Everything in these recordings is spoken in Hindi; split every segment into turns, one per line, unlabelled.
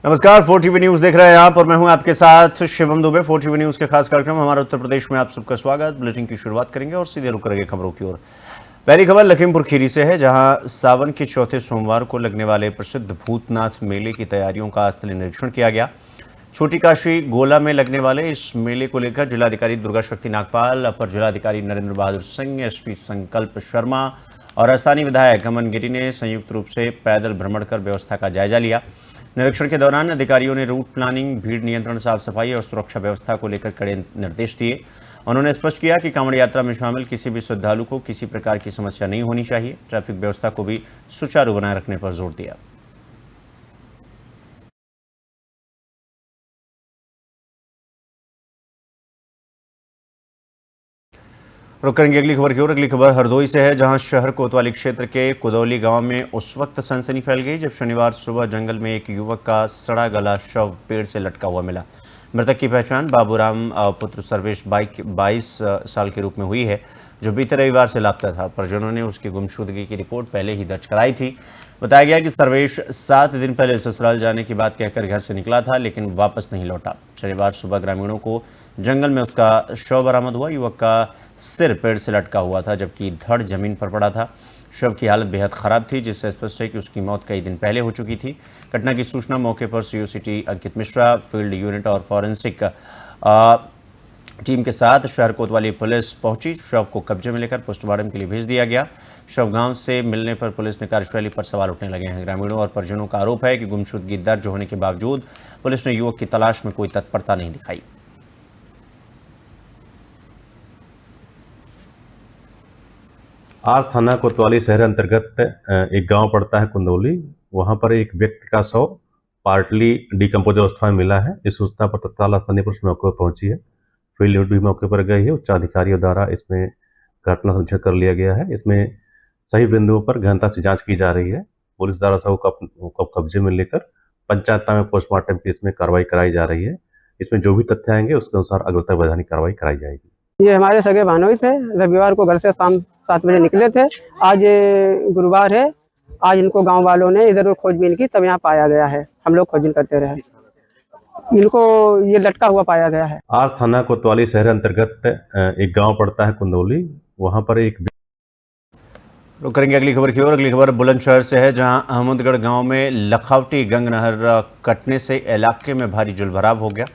नमस्कार, 4 टीवी न्यूज देख रहे हैं आप और मैं हूं आपके साथ शिवम दुबे। 4 टीवी न्यूज के खास कार्यक्रम हमारे उत्तर प्रदेश में आप सबका स्वागत। बुलेटिन की शुरुआत करेंगे और सीधे रुक करेंगे खबरों की ओर। पहली खबर लखीमपुर खीरी से है, जहां सावन के चौथे सोमवार को लगने वाले प्रसिद्ध भूतनाथ मेले की तैयारियों का स्थलीय निरीक्षण किया गया। छोटी काशी गोला में लगने वाले इस मेले को लेकर जिलाधिकारी दुर्गा शक्ति नागपाल, अपर जिलाधिकारी नरेंद्र बहादुर सिंह, एसपी संकल्प शर्मा और स्थानीय विधायक अमन गिरी ने संयुक्त रूप से पैदल भ्रमण कर व्यवस्था का जायजा लिया। निरीक्षण के दौरान अधिकारियों ने रूट प्लानिंग, भीड़ नियंत्रण, साफ सफाई और सुरक्षा व्यवस्था को लेकर कड़े निर्देश दिए। उन्होंने स्पष्ट किया कि कांवड़ यात्रा में शामिल किसी भी श्रद्धालु को किसी प्रकार की समस्या नहीं होनी चाहिए। ट्रैफिक व्यवस्था को भी सुचारू बनाए रखने पर जोर दिया। रुक करेंगे अगली खबर की ओर। अगली खबर हरदोई से है, जहां शहर कोतवाली क्षेत्र के कुदौली गांव में उस वक्त सनसनी फैल गई जब शनिवार सुबह जंगल में एक युवक का सड़ा गला शव पेड़ से लटका हुआ मिला। मृतक की पहचान बाबूराम पुत्र सर्वेश 22 साल के रूप में हुई है, जो बीते रविवार से लापता था। परिजनों ने उसकी गुमशुदगी की रिपोर्ट पहले ही दर्ज कराई थी। बताया गया कि सर्वेश 7 दिन पहले ससुराल जाने की बात कहकर घर से निकला था, लेकिन वापस नहीं लौटा। शनिवार सुबह ग्रामीणों को जंगल में उसका शव बरामद हुआ। युवक का सिर पेड़ से लटका हुआ था, जबकि धड़ जमीन पर पड़ा था। शव की हालत बेहद खराब थी, जिससे स्पष्ट है कि उसकी मौत कई दिन पहले हो चुकी थी। घटना की सूचना मौके पर सीओ सिटी अंकित मिश्रा, फील्ड यूनिट और फॉरेंसिक टीम के साथ शहर कोतवाली पुलिस पहुंची। शव को कब्जे में लेकर पोस्टमार्टम के लिए भेज दिया गया। शव गांव से मिलने पर पुलिस ने कार्यशैली पर सवाल उठने लगे हैं। ग्रामीणों और परिजनों का आरोप है कि गुमशुदगी दर्ज होने के बावजूद पुलिस ने युवक की तलाश में कोई तत्परता नहीं दिखाई।
आज थाना कोतवाली शहर अंतर्गत एक गांव पड़ता है कुंदौली। वहां पर एक व्यक्ति का शव पार्टली डिकम्पोज अवस्था में मिला है। इस सूचना पर तत्काल स्थानीय पुलिस मौके पर पहुंची है। फील्ड यूनिट भी मौके पर गई है। उच्च अधिकारियों द्वारा इसमें घटना संरक्षण कर लिया गया है। इसमें सही बिंदुओं पर गहनता से जांच की जा रही है। पुलिस द्वारा शव को कब्जे में लेकर पंचायत में पोस्टमार्टम की इसमें कार्रवाई कराई जा रही है। इसमें जो भी तथ्य आएंगे उसके अनुसार अग्रतर वैधानिक कार्रवाई कराई जाएगी।
ये हमारे सगे भानोई थे। रविवार को घर से शाम 7 बजे निकले थे। आज गुरुवार है। आज इनको गांव वालों ने इधर खोजबीन की, तब यहाँ पाया गया है। हम लोग खोजबीन करते रहे, इनको ये लटका हुआ पाया गया है।
आज थाना कोतवाली शहर अंतर्गत एक गांव पड़ता है कुंदौली। वहां पर एक
रुक करेंगे अगली खबर की ओर। अगली खबर बुलंदशहर से है, जहां अहमदगढ़ गांव में लखावटी गंग नहर कटने से इलाके में भारी जलभराव हो गया।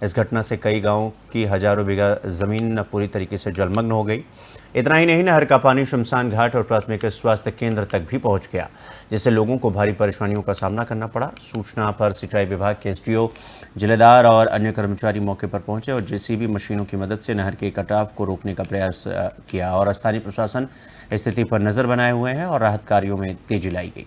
इस घटना से कई गांवों की हजारों बीघा जमीन पूरी तरीके से जलमग्न हो गई। इतना ही नहीं, नहर का पानी शमशान घाट और प्राथमिक स्वास्थ्य केंद्र तक भी पहुंच गया, जिससे लोगों को भारी परेशानियों का सामना करना पड़ा। सूचना पर सिंचाई विभाग के एसडीओ, जिलेदार और अन्य कर्मचारी मौके पर पहुंचे और जेसीबी मशीनों की मदद से नहर के कटाव को रोकने का प्रयास किया और स्थानीय प्रशासन स्थिति पर नजर बनाए हुए हैं और राहत कार्यों में तेजी लाई गई।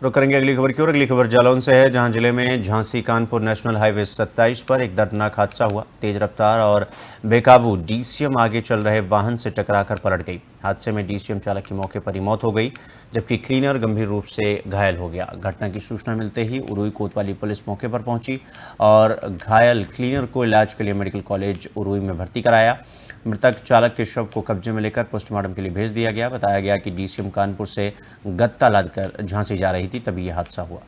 रुक करेंगे अगली खबर की ओर। अगली खबर जालौन से है, जहां जिले में झांसी कानपुर नेशनल हाईवे 27 पर एक दर्दनाक हादसा हुआ। तेज रफ्तार और बेकाबू डीसीएम आगे चल रहे वाहन से टकराकर पलट गई। हादसे में डीसीएम चालक की मौके पर ही मौत हो गई, जबकि क्लीनर गंभीर रूप से घायल हो गया। घटना की सूचना मिलते ही उरुई कोतवाली पुलिस मौके पर पहुंची और घायल क्लीनर को इलाज के लिए मेडिकल कॉलेज उरुई में भर्ती कराया। मृतक चालक के शव को कब्जे में लेकर पोस्टमार्टम के लिए भेज दिया गया। बताया गया कि डीसीएम कानपुर से गत्ता लादकर झांसी जा रही थी, तभी यह हादसा हुआ।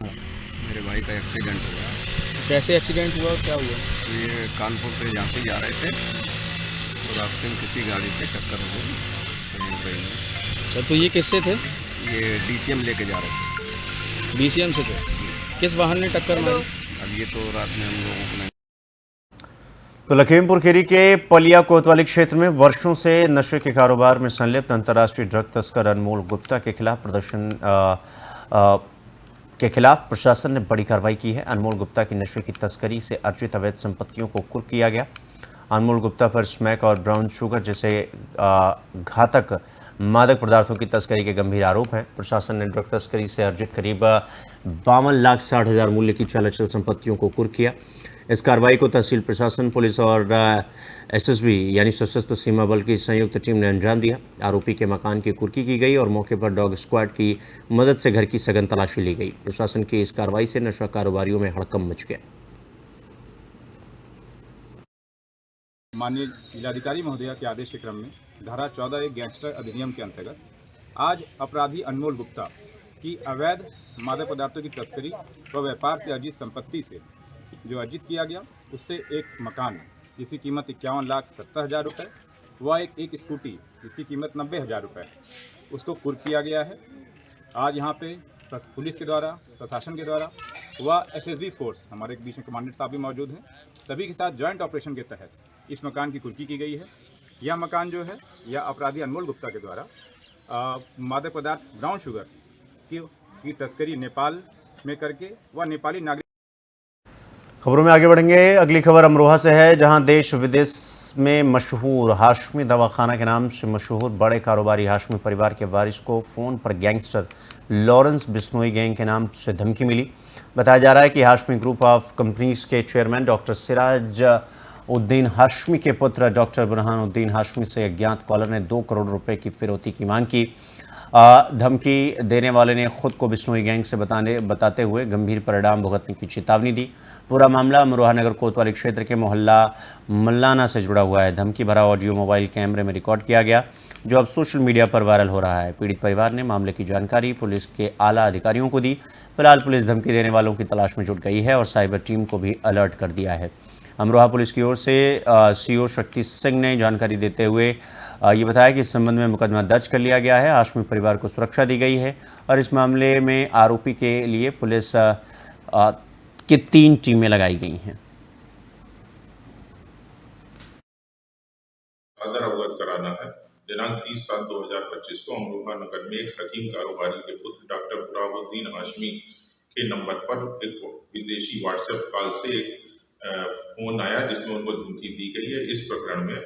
मेरे भाई का एक्सीडेंट हुआ।
कैसे एक्सीडेंट हुआ और क्या हुआ?
ये कानपुर से झांसी जा रहे थे और रास्ते में किसी गाड़ी से टक्कर हो गई मुंबई में।
अच्छा, तो ये किससे थे?
ये डीसीएम लेके जा रहे थे।
बीसीएम से थे। किस वाहन ने टक्कर मारी?
अब ये तो रात में हम लोगों को नहीं।
तो लखीमपुर खीरी के पलिया कोतवाली क्षेत्र में वर्षों से नशे के कारोबार में संलिप्त अंतर्राष्ट्रीय ड्रग तस्कर अनमोल गुप्ता के खिलाफ प्रशासन ने बड़ी कार्रवाई की है। अनमोल गुप्ता की नशे की तस्करी से अर्जित अवैध संपत्तियों को कुर्क किया गया। अनमोल गुप्ता पर स्मैक और ब्राउन शुगर जैसे घातक मादक पदार्थों की तस्करी के गंभीर आरोप हैं। प्रशासन ने ड्रग तस्करी से अर्जित करीब 52,60,000 मूल्य की चल अचल संपत्तियों को कुर्क किया। इस कार्रवाई को तहसील प्रशासन, पुलिस और एसएसबी यानी सशस्त्र सीमा बल की संयुक्त टीम ने अंजाम दिया। आरोपी के मकान की कुर्की की गई और मौके पर डॉग स्क्वाड की मदद से घर की सघन तलाशी ली गई। प्रशासन की इस कार्रवाई से नशा कारोबारियों में हड़कंप मच गया।
माननीय जिलाधिकारी महोदया के आदेश के क्रम में धारा 14 गैंगस्टर अधिनियम के अंतर्गत आज अपराधी अनमोल गुप्ता की अवैध मादक पदार्थों की तस्करी व व्यापार से अर्जित संपत्ति से जो अर्जित किया गया उससे एक मकान जिसकी कीमत 51,70,000 रुपये व एक स्कूटी जिसकी कीमत 90,000 रुपये उसको कुर्क किया गया है। आज यहाँ पे पुलिस के द्वारा, प्रशासन के द्वारा व SSB फोर्स, हमारे बीच में कमांडेंट साहब भी मौजूद हैं, सभी के साथ जॉइंट ऑपरेशन के तहत इस मकान की कुर्की की गई है। यह मकान जो है यह अपराधी अनमोल गुप्ता के द्वारा मादक पदार्थ ब्राउन शुगर की तस्करी नेपाल में करके वह नेपाली नागरिक।
खबरों में आगे बढ़ेंगे। अगली खबर अमरोहा से है, जहां देश विदेश में मशहूर हाशमी दवाखाना के नाम से मशहूर बड़े कारोबारी हाशमी परिवार के वारिस को फ़ोन पर गैंगस्टर लॉरेंस बिश्नोई गैंग के नाम से धमकी मिली। बताया जा रहा है कि हाशमी ग्रुप ऑफ कंपनीज के चेयरमैन डॉक्टर सिराज उद्दीन हाशमी के पुत्र डॉक्टर बुरहान उद्दीन हाशमी से अज्ञात कॉलर ने 2 करोड़ रुपए की फिरौती की मांग की। धमकी देने वाले ने खुद को बिश्नोई गैंग से बताते हुए गंभीर परिणाम भुगतने की चेतावनी दी। पूरा मामला अमरोहा नगर कोतवाली क्षेत्र के मोहल्ला मल्लाना से जुड़ा हुआ है। धमकी भरा ऑडियो मोबाइल कैमरे में रिकॉर्ड किया गया, जो अब सोशल मीडिया पर वायरल हो रहा है। पीड़ित परिवार ने मामले की जानकारी पुलिस के आला अधिकारियों को दी। फिलहाल पुलिस धमकी देने वालों की तलाश में जुट गई है और साइबर टीम को भी अलर्ट कर दिया है। अमरोहा पुलिस की ओर से CO शक्ति सिंह ने जानकारी देते हुए ये बताया कि इस संबंध में मुकदमा दर्ज कर लिया गया है। हाशमी परिवार को सुरक्षा दी गई है और इस मामले में आरोपी के लिए पुलिस की 3 टीमें लगाई गई हैं।
आदर अवगत कराना है। दिनांक 30/7/2025 को अमरोहा नगर में एक हकीम कारोबारी के पुत्र डॉक्टर बुरहानुद्दीन हाशमी के नंबर पर एक विदेशी व्हाट्सएप कॉल से फोन आया जिसमें उनको धमकी दी गई है। इस प्रकरण में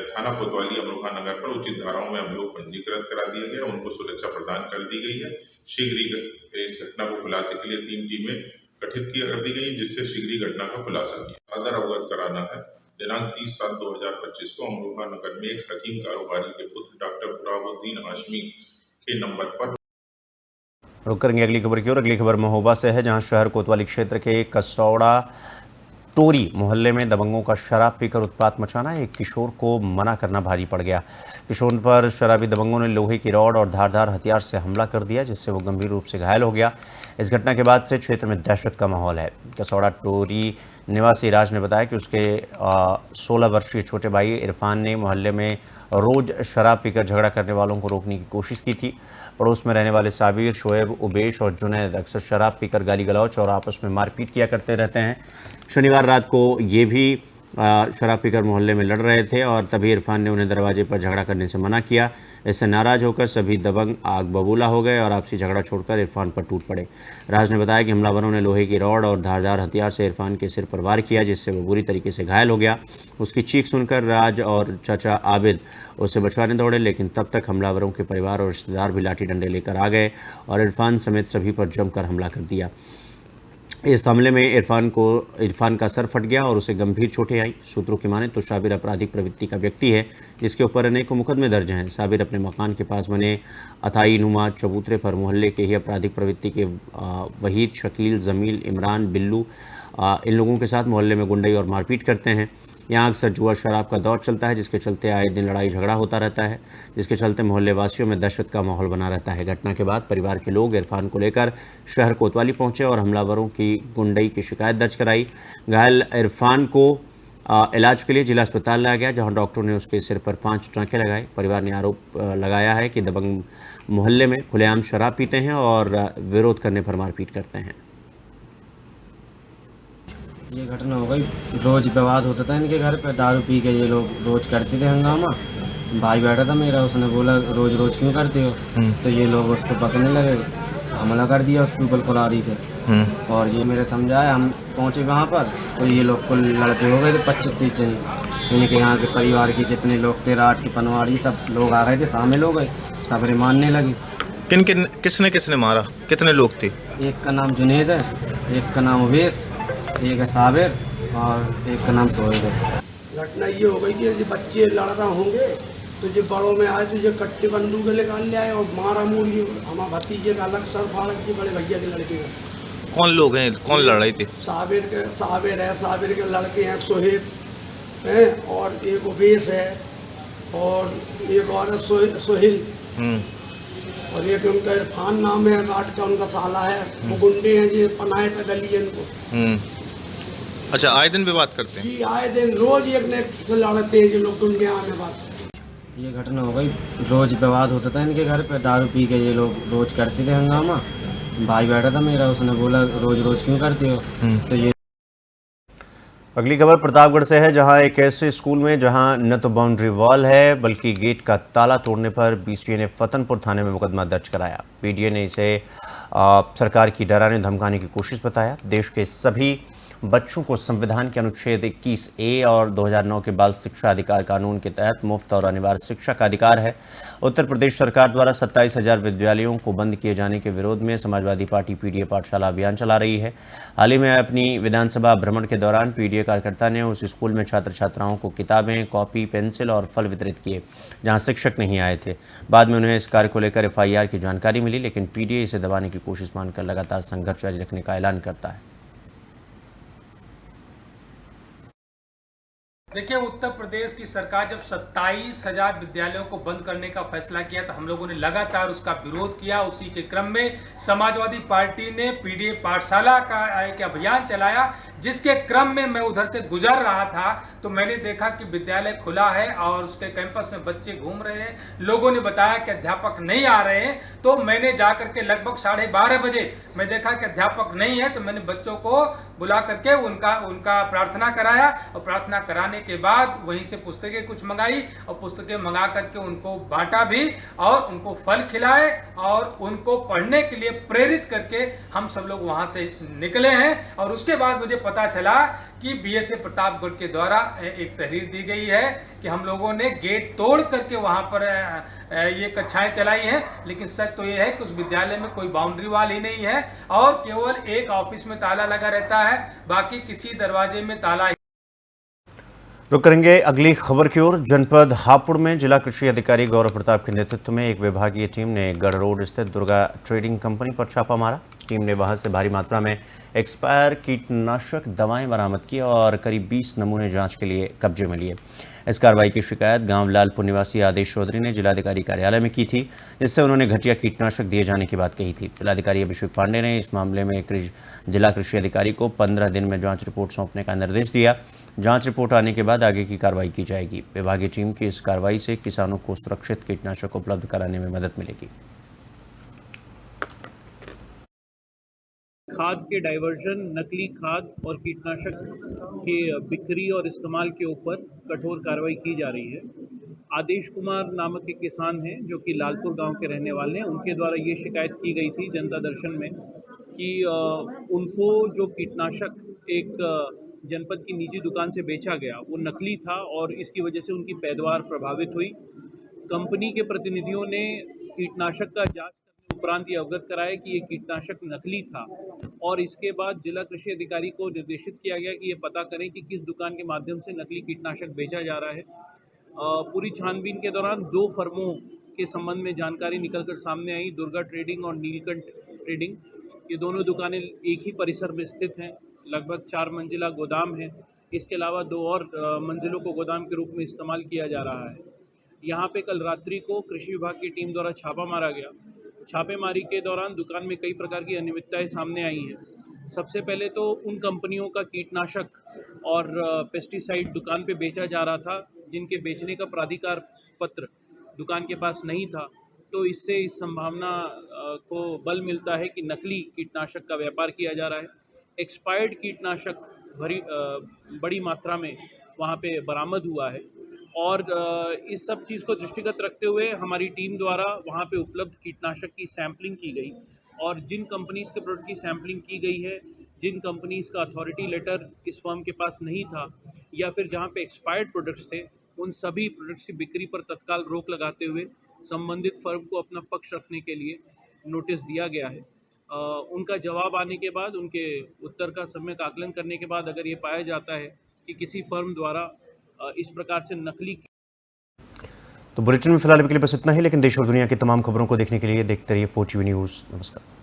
थाना कोतवाली अमरोहा नगर पर उचित धाराओं में अभियोग पंजीकृत करा दिया गया, उनको सुरक्षा प्रदान कर दी गई है। शीघ्र ही इस घटना को खुलासे के लिए 3 टीमें गठित कर दी गई, जिससे शीघ्र ही घटना का खुलासा किया। आदर अवगत कराना है। दिनांक 30/7/2025 को अमरोहा नगर में एक हकीम कारोबारी के पुत्र डॉक्टर बुरहानुद्दीन हाशमी के नंबर पर।
रुक करेंगे अगली खबर की ओर। अगली खबर महोबा से है, जहां शहर कोतवाली क्षेत्र के कसौड़ा टोरी मोहल्ले में दबंगों का शराब पीकर उत्पात मचाना एक किशोर को मना करना भारी पड़ गया। किशोर पर शराबी दबंगों ने लोहे की रॉड और धारदार हथियार से हमला कर दिया, जिससे वो गंभीर रूप से घायल हो गया। इस घटना के बाद से क्षेत्र में दहशत का माहौल है। कसौड़ा टोरी निवासी राज ने बताया कि उसके 16 वर्षीय छोटे भाई इरफान ने मोहल्ले में रोज शराब पीकर झगड़ा करने वालों को रोकने की कोशिश की थी। पड़ोस में रहने वाले साबिर, शोएब, उबेश और जुनैद अक्सर शराब पीकर गाली गलौच और आपस में मारपीट किया करते रहते हैं। शनिवार रात को ये भी शराब पीकर मोहल्ले में लड़ रहे थे और तभी इरफान ने उन्हें दरवाजे पर झगड़ा करने से मना किया। इससे नाराज होकर सभी दबंग आग बबूला हो गए और आपसी झगड़ा छोड़कर इरफान पर टूट पड़े। राज ने बताया कि हमलावरों ने लोहे की रॉड और धारदार हथियार से इरफान के सिर पर वार किया, जिससे वो बुरी तरीके से घायल हो गया। उसकी चीख सुनकर राज और चाचा आबिद उसे बचाने दौड़े, लेकिन तब तक हमलावरों के परिवार और रिश्तेदार भी लाठी डंडे लेकर आ गए और इरफान समेत सभी पर जमकर हमला कर दिया। इस हमले में इरफान का सर फट गया और उसे गंभीर चोटें आई। सूत्रों की माने तो साबिर आपराधिक प्रवृत्ति का व्यक्ति है, जिसके ऊपर अनेकों मुकदमे दर्ज हैं। साबिर अपने मकान के पास बने अथाई नुमा चबूतरे पर मोहल्ले के ही आपराधिक प्रवृत्ति के वहीद, शकील, जमील, इमरान, बिल्लू इन लोगों के साथ मोहल्ले में गुंडई और मारपीट करते हैं। यहाँ अक्सर जुआ शराब का दौर चलता है, जिसके चलते आए दिन लड़ाई झगड़ा होता रहता है, जिसके चलते मोहल्ले वासियों में दहशत का माहौल बना रहता है। घटना के बाद परिवार के लोग इरफान को लेकर शहर कोतवाली पहुंचे और हमलावरों की गुंडई की शिकायत दर्ज कराई। घायल इरफान को इलाज के लिए जिला अस्पताल लाया गया, जहां डॉक्टरों ने उसके सिर पर 5 टाँके लगाए। परिवार ने आरोप लगाया है कि दबंग मोहल्ले में खुलेआम शराब पीते हैं और विरोध करने पर मारपीट करते हैं।
ये घटना हो गई, रोज विवाद होता था इनके घर पे, दारू पी के ये लोग रोज करते थे हंगामा। भाई बैठा था मेरा, उसने बोला रोज रोज क्यों करते हो, तो ये लोग उसको पकड़ने लगे, हमला कर दिया उसके ऊपर कुल्हाड़ी से। और ये मेरे समझाया, हम पहुंचे वहाँ पर तो ये लोग कुल लड़के हो गए थे 25-30 जन। इनके यहाँ के परिवार के जितने लोग थे, रात की पनवाड़ी सब लोग आ गए थे, शामिल हो गए, सबरे मारने लगे।
किसने मारा, कितने लोग थे?
एक का नाम जुनैद है, एक का नाम उबेश, एक है साबिर और एक का नाम शोएब है।
घटना ये हो गई कि बच्चे लड़ रहे होंगे तो जो बड़ों में आए तो ये कट्टे बंदूक निकाल ले आए और मारा मूरी हमारे भतीजे का अलग सर फाड़ के बड़े भैया के लड़के का।
कौन लोग हैं, कौन लड़ रहे थे?
साबिर है, साबिर के लड़के हैं शोएब हैं, और एक उवेश है, और एक औरत सोहिल, और एक उनका इरफान नाम है, राट का उनका साला है। वो गुंडे हैं जो पनाहे तक गली है इनको।
अच्छा, आए दिन विवाद करते हैं?
जी, आए दिन रोज एक ने से लड़ते हैं जो लोग दुनिया में। बस
ये घटना हो गई, रोज विवाद होता था इनके घर पे, दारू पी के ये लोग रोज करते थे हंगामा। भाई बैठा था मेरा, उसने बोला रोज रोज क्यों करते हो, तो ये।
अगली खबर प्रतापगढ़ से है, जहां एक ऐसे स्कूल में जहां न तो बाउंड्री वॉल है बल्कि गेट का ताला तोड़ने पर बीसीए ने फतनपुर थाने में मुकदमा दर्ज कराया। पीडीए ने इसे सरकार की डराने धमकाने की कोशिश बताया। देश के सभी बच्चों को संविधान के अनुच्छेद 21A और 2009 के बाल शिक्षा अधिकार कानून के तहत मुफ्त और अनिवार्य शिक्षा का अधिकार है। उत्तर प्रदेश सरकार द्वारा 27,000 विद्यालयों को बंद किए जाने के विरोध में समाजवादी पार्टी पीडीए पाठशाला अभियान चला रही है। हाल ही में अपनी विधानसभा भ्रमण के दौरान पीडीए कार्यकर्ता ने उस स्कूल में छात्र छात्राओं को किताबें, कॉपी, पेंसिल और फल वितरित किए जहां शिक्षक नहीं आए थे। बाद में उन्हें इस कार्य को लेकर FIR की जानकारी मिली, लेकिन पीडीए इसे दबाने की कोशिश मानकर लगातार संघर्ष जारी रखने का ऐलान करता है।
देखिए, उत्तर प्रदेश की सरकार जब 27,000 विद्यालयों को बंद करने का फैसला किया तो हम लोगों ने लगातार उसका विरोध किया। उसी के क्रम में समाजवादी पार्टी ने पीडीए पाठशाला का एक अभियान चलाया, जिसके क्रम में मैं उधर से गुजर रहा था तो मैंने देखा कि विद्यालय खुला है और उसके कैंपस में बच्चे घूम रहे हैं। लोगों ने बताया कि अध्यापक नहीं आ रहे हैं, तो मैंने जाकर के लगभग 12:30 बजे मैं देखा कि अध्यापक नहीं है, तो मैंने बच्चों को बुला करके उनका प्रार्थना कराया, और प्रार्थना कराने के बाद वहीं से पुस्तकें कुछ मंगाई और पुस्तकें मंगा करके उनको बांटा भी और उनको फल खिलाए और उनको पढ़ने के लिए प्रेरित करके हम सब लोग वहां से निकले हैं। और उसके बाद मुझे पता चला कि BSA प्रतापगढ़ के द्वारा एक तहरीर दी गई है कि हम लोगों ने गेट तोड़ करके वहां पर ये कक्षाएं चलाई हैं, लेकिन सच तो ये है कि उस विद्यालय में कोई बाउंड्री वाल ही नहीं है और केवल एक ऑफिस में ताला लगा रहता है, बाकी किसी दरवाजे में ताला।
रुक करेंगे अगली खबर की ओर। जनपद हापुड़ में जिला कृषि अधिकारी गौरव प्रताप के नेतृत्व में एक विभागीय टीम ने गढ़ रोड स्थित दुर्गा ट्रेडिंग कंपनी पर छापा मारा। टीम ने वहां से भारी मात्रा में एक्सपायर कीटनाशक दवाएं बरामद की और करीब 20 नमूने जांच के लिए कब्जे में लिए। इस कार्रवाई की शिकायत गांव लालपुर निवासी आदेश चौधरी ने जिलाधिकारी कार्यालय में की थी, जिससे उन्होंने घटिया कीटनाशक दिए जाने की बात कही थी। जिलाधिकारी अभिषेक पांडे ने इस मामले में जिला कृषि अधिकारी को 15 दिन में जांच रिपोर्ट सौंपने का निर्देश दिया। जांच रिपोर्ट आने के बाद आगे की कार्रवाई की जाएगी। विभागीय टीम की इस कार्रवाई से किसानों को सुरक्षित कीटनाशक उपलब्ध कराने में मदद मिलेगी।
खाद के डाइवर्जन, नकली खाद और कीटनाशक के बिक्री और इस्तेमाल के ऊपर कठोर कार्रवाई की जा रही है। आदेश कुमार नामक एक किसान हैं जो कि लालपुर गांव के रहने वाले हैं। उनके द्वारा ये शिकायत की गई थी जनता दर्शन में कि उनको जो कीटनाशक एक जनपद की निजी दुकान से बेचा गया वो नकली था और इसकी वजह से उनकी पैदावार प्रभावित हुई। कंपनी के प्रतिनिधियों ने कीटनाशक का जांच करने उपरांत ये अवगत कराया कि ये कीटनाशक नकली था और इसके बाद जिला कृषि अधिकारी को निर्देशित किया गया कि ये पता करें कि किस दुकान के माध्यम से नकली कीटनाशक बेचा जा रहा है। पूरी छानबीन के दौरान 2 फर्मों के संबंध में जानकारी निकलकर सामने आई, दुर्गा ट्रेडिंग और नीलकंठ ट्रेडिंग। ये दोनों दुकानें एक ही परिसर में स्थित हैं, लगभग 4 मंजिला गोदाम है। इसके अलावा 2 और मंजिलों को गोदाम के रूप में इस्तेमाल किया जा रहा है। यहाँ पे कल रात्रि को कृषि विभाग की टीम द्वारा छापा मारा गया। छापेमारी के दौरान दुकान में कई प्रकार की अनियमितताएं सामने आई हैं। सबसे पहले तो उन कंपनियों का कीटनाशक और पेस्टिसाइड दुकान पे बेचा जा रहा था जिनके बेचने का प्राधिकार पत्र दुकान के पास नहीं था, तो इससे इस संभावना को बल मिलता है कि नकली कीटनाशक का व्यापार किया जा रहा है। एक्सपायर्ड कीटनाशक बड़ी मात्रा में वहाँ पे बरामद हुआ है और इस सब चीज़ को दृष्टिगत रखते हुए हमारी टीम द्वारा वहाँ पे उपलब्ध कीटनाशक की सैम्पलिंग की गई और जिन कंपनीज़ के प्रोडक्ट की सैम्पलिंग की गई है, जिन कंपनीज़ का अथॉरिटी लेटर इस फर्म के पास नहीं था या फिर जहाँ पे एक्सपायर्ड प्रोडक्ट्स थे, उन सभी प्रोडक्ट्स की बिक्री पर तत्काल रोक लगाते हुए संबंधित फर्म को अपना पक्ष रखने के लिए नोटिस दिया गया है। उनका जवाब आने के बाद, उनके उत्तर का सम्यक आकलन करने के बाद अगर ये पाया जाता है कि किसी फर्म द्वारा इस प्रकार से नकली।
तो बुलेटिन में फिलहाल के लिए बस इतना ही, लेकिन देश और दुनिया की तमाम खबरों को देखने के लिए देखते रहिए 4TV न्यूज़। नमस्कार।